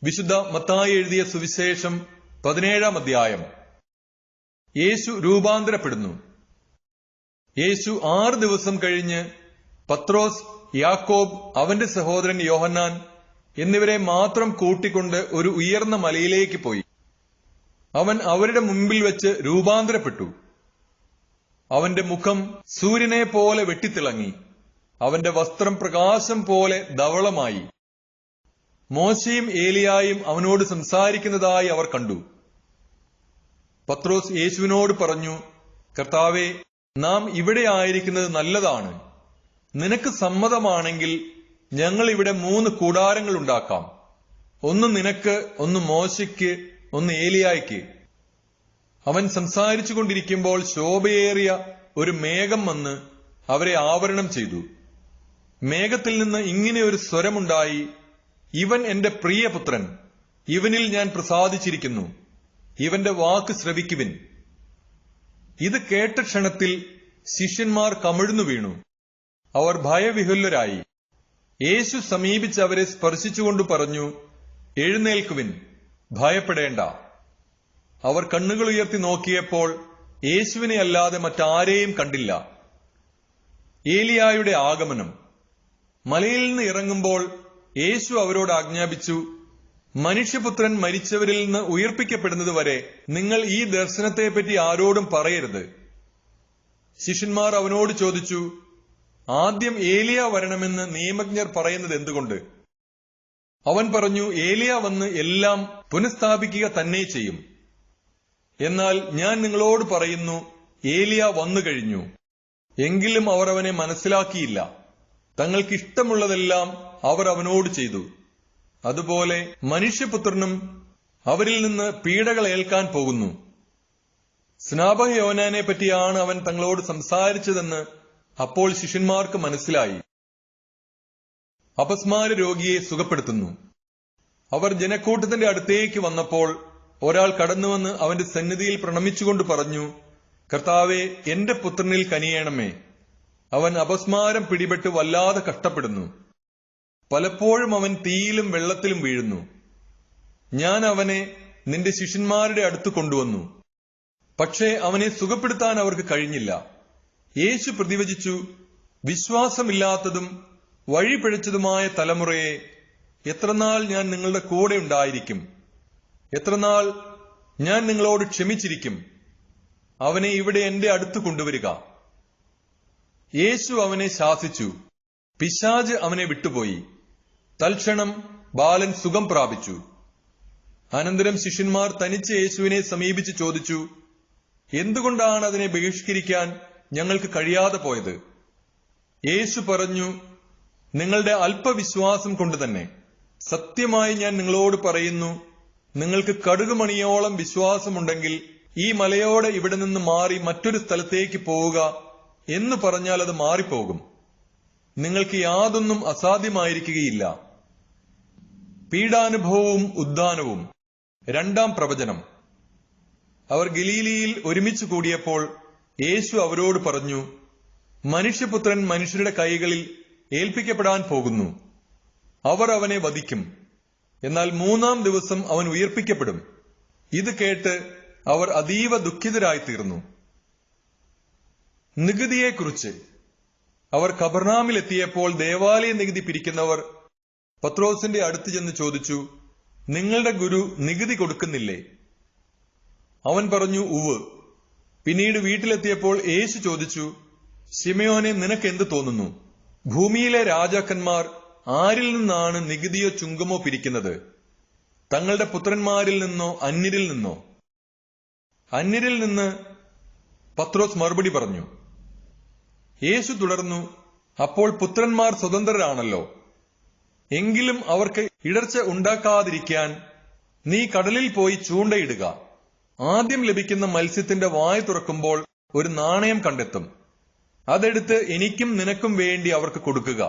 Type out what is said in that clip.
വിശുദ്ധ മത്തായി എഴുതിയ സുവിശേഷം 17-ാം അധ്യായം. യേശു രൂപാന്തരപ്പെടുന്നു. യേശു 6 ദിവസം കഴിഞ്ഞ് പത്രോസ്, യാക്കോബ്, അവന്റെ സഹോദരൻ യോഹന്നാൻ എന്നിവരെ മാത്രം കൂട്ടിക്കൊണ്ട് ഒരു ഉയർന്ന മലയിലേക്ക് പോയി. അവൻ അവരുടെ മുമ്പിൽ വെച്ച് രൂപാന്തരപ്പെട്ടു. അവന്റെ മുഖം സൂര്യനെ പോലെ വെട്ടിത്തിളങ്ങി. അവന്റെ വസ്ത്രം പ്രകാശം പോലെ ധവളമായി. മോശയും ഏലിയായും അവനോട് സംസാരിക്കുന്നതായി അവർ കണ്ടു. പത്രോസ് യേശുവിനോട് പറഞ്ഞു, കർത്താവേ, നാം ഇവിടെ ആയിരിക്കുന്നത് നല്ലതാണ്. നിനക്ക് സമ്മതമാണെങ്കിൽ ഞങ്ങൾ ഇവിടെ 3 കൂടാരങ്ങൾ ഉണ്ടാക്കാം. ഒന്ന് നിനക്ക്, ഒന്ന് മോശയ്ക്ക്, ഒന്ന് ഏലിയായ്ക്ക്. അവൻ സംസാരിച്ചു കൊണ്ടിരിക്കുമ്പോൾ ശോഭയേറിയ ഒരു മേഘം വന്ന് അവരെ ആവരണം ചെയ്തു. മേഘത്തിൽ നിന്ന് ഇങ്ങനെ ഒരു സ്വരമുണ്ടായി, ഇവൻ എന്റെ പ്രിയപുത്രൻ, ഇവനിൽ ഞാൻ പ്രസാദിച്ചിരിക്കുന്നു, ഇവന്റെ വാക്ക് ശ്രവിക്കുവിൻ. ഇത് കേട്ട ക്ഷണത്തിൽ ശിഷ്യന്മാർ കമിഴ്ന്നു വീണു. അവർ ഭയവിഹുലരായി. യേശു സമീപിച്ച് അവരെ സ്പർശിച്ചുകൊണ്ട് പറഞ്ഞു, എഴുന്നേൽക്കുവിൻ, ഭയപ്പെടേണ്ട. അവർ കണ്ണുകൾ ഉയർത്തി നോക്കിയപ്പോൾ യേശുവിനെ അല്ലാതെ മറ്റാരെയും കണ്ടില്ല. ഏലിയായുടെ ആഗമനം. മലയിൽ നിന്ന് ഇറങ്ങുമ്പോൾ യേശു അവരോട് ആജ്ഞാപിച്ചു, മനുഷ്യപുത്രൻ മരിച്ചവരിൽ നിന്ന് ഉയർപ്പിക്കപ്പെടുന്നതുവരെ നിങ്ങൾ ഈ ദർശനത്തെപ്പറ്റി ആരോടും പറയരുത്. ശിഷ്യന്മാർ അവനോട് ചോദിച്ചു, ആദ്യം ഏലിയ വരണമെന്ന് നിയമജ്ഞർ പറയുന്നത് എന്തുകൊണ്ട്? അവൻ പറഞ്ഞു, ഏലിയ വന്ന് എല്ലാം പുനഃസ്ഥാപിക്കുക തന്നെ ചെയ്യും. എന്നാൽ ഞാൻ നിങ്ങളോട് പറയുന്നു, ഏലിയ വന്നു കഴിഞ്ഞു, എങ്കിലും അവർ അവനെ മനസ്സിലാക്കിയില്ല. തങ്ങൾക്കിഷ്ടമുള്ളതെല്ലാം അവർ അവനോട് ചെയ്തു. അതുപോലെ മനുഷ്യപുത്രനും അവരിൽ നിന്ന് പീഡകൾ ഏൽക്കാൻ പോകുന്നു. സ്നാപക യോഹന്നാനെ പറ്റിയാണ് അവൻ തങ്ങളോട് സംസാരിച്ചതെന്ന് അപ്പോൾ ശിഷ്യന്മാർക്ക് മനസ്സിലായി. അപസ്മാര രോഗിയെ സുഖപ്പെടുത്തുന്നു. അവർ ജനക്കൂട്ടത്തിന്റെ അടുത്തേക്ക് വന്നപ്പോൾ ഒരാൾ കടന്നുവന്ന് അവന്റെ സന്നിധിയിൽ പ്രണമിച്ചുകൊണ്ട് പറഞ്ഞു, കർത്താവേ, എന്റെ പുത്രനിൽ കനിയേണമേ. അവൻ അപസ്മാരം പിടിപെട്ട് വല്ലാതെ കഷ്ടപ്പെടുന്നു. പലപ്പോഴും അവൻ തീയിലും വെള്ളത്തിലും വീഴുന്നു. ഞാൻ അവനെ നിന്റെ ശിഷ്യന്മാരുടെ അടുത്ത് കൊണ്ടുവന്നു, പക്ഷേ അവനെ സുഖപ്പെടുത്താൻ അവർക്ക് കഴിഞ്ഞില്ല. യേശു പ്രതിവചിച്ചു, വിശ്വാസമില്ലാത്തതും വഴിപിഴച്ചതുമായ തലമുറയെ, എത്രനാൾ ഞാൻ നിങ്ങളുടെ കൂടെ ഉണ്ടായിരിക്കും? എത്രനാൾ ഞാൻ നിങ്ങളോട് ക്ഷമിച്ചിരിക്കും? അവനെ ഇവിടെ എന്റെ അടുത്ത് കൊണ്ടുവരിക. യേശു അവനെ ശാസിച്ചു. പിശാച് അവനെ വിട്ടുപോയി. തൽക്ഷണം ബാലൻ സുഖം പ്രാപിച്ചു. അനന്തരം ശിഷ്യന്മാർ തനിച്ച് യേശുവിനെ സമീപിച്ച് ചോദിച്ചു, എന്തുകൊണ്ടാണ് അതിനെ ബഹിഷ്കരിക്കാൻ ഞങ്ങൾക്ക് കഴിയാതെ പോയത്? യേശു പറഞ്ഞു, നിങ്ങളുടെ അല്പവിശ്വാസം കൊണ്ട് തന്നെ. സത്യമായി ഞാൻ നിങ്ങളോട് പറയുന്നു, നിങ്ങൾക്ക് കടുകുമണിയോളം വിശ്വാസമുണ്ടെങ്കിൽ ഈ മലയോട് ഇവിടെ നിന്ന് മാറി മറ്റൊരു സ്ഥലത്തേക്ക് പോവുക എന്ന് പറഞ്ഞാൽ അത് മാറിപ്പോകും. നിങ്ങൾക്ക് യാതൊന്നും അസാധ്യമായിരിക്കുകയില്ല. പീഡാനുഭവവും ഉദ്ധാനവും. 2-ാം പ്രവചനം. അവർ ഗലീലിയിൽ ഒരുമിച്ച് കൂടിയപ്പോൾ യേശു അവരോട് പറഞ്ഞു, മനുഷ്യപുത്രൻ മനുഷ്യരുടെ കൈകളിൽ ഏൽപ്പിക്കപ്പെടാൻ പോകുന്നു. അവർ അവനെ വധിക്കും. എന്നാൽ 3-ാം ദിവസം അവൻ ഉയർപ്പിക്കപ്പെടും. ഇത് കേട്ട് അവർ അതീവ ദുഃഖിതരായിത്തീർന്നു. നികുതിയെക്കുറിച്ച്. അവർ കബർനാമിലെത്തിയപ്പോൾ ദേവാലയ നികുതി പിരിക്കുന്നവർ പത്രോസിന്റെ അടുത്ത് ചെന്ന് ചോദിച്ചു, നിങ്ങളുടെ ഗുരു നികുതി കൊടുക്കുന്നില്ലേ? അവൻ പറഞ്ഞു, ഉവ്. പിന്നീട് വീട്ടിലെത്തിയപ്പോൾ യേശു ചോദിച്ചു, ശിമയോനെ, നിനക്ക് എന്ത് തോന്നുന്നു? ഭൂമിയിലെ രാജാക്കന്മാർ ആരിൽ നിന്നാണ് നികുതിയോ ചുങ്കമോ പിരിക്കുന്നത്? തങ്ങളുടെ പുത്രന്മാരിൽ നിന്നോ അന്യരിൽ നിന്നോ? അന്യരിൽ നിന്ന്. പത്രോസ് മറുപടി പറഞ്ഞു. യേശു തുടർന്നു, അപ്പോൾ പുത്രന്മാർ സ്വതന്ത്രരാണല്ലോ. എങ്കിലും അവർക്ക് ഇടർച്ച ഉണ്ടാക്കാതിരിക്കാൻ നീ കടലിൽ പോയി ചൂണ്ടയിടുക. ആദ്യം ലഭിക്കുന്ന മത്സ്യത്തിന്റെ വായ തുറക്കുമ്പോൾ ഒരു നാണയം കണ്ടെത്തും. അതെടുത്ത് എനിക്കും നിനക്കും വേണ്ടി അവർക്ക് കൊടുക്കുക.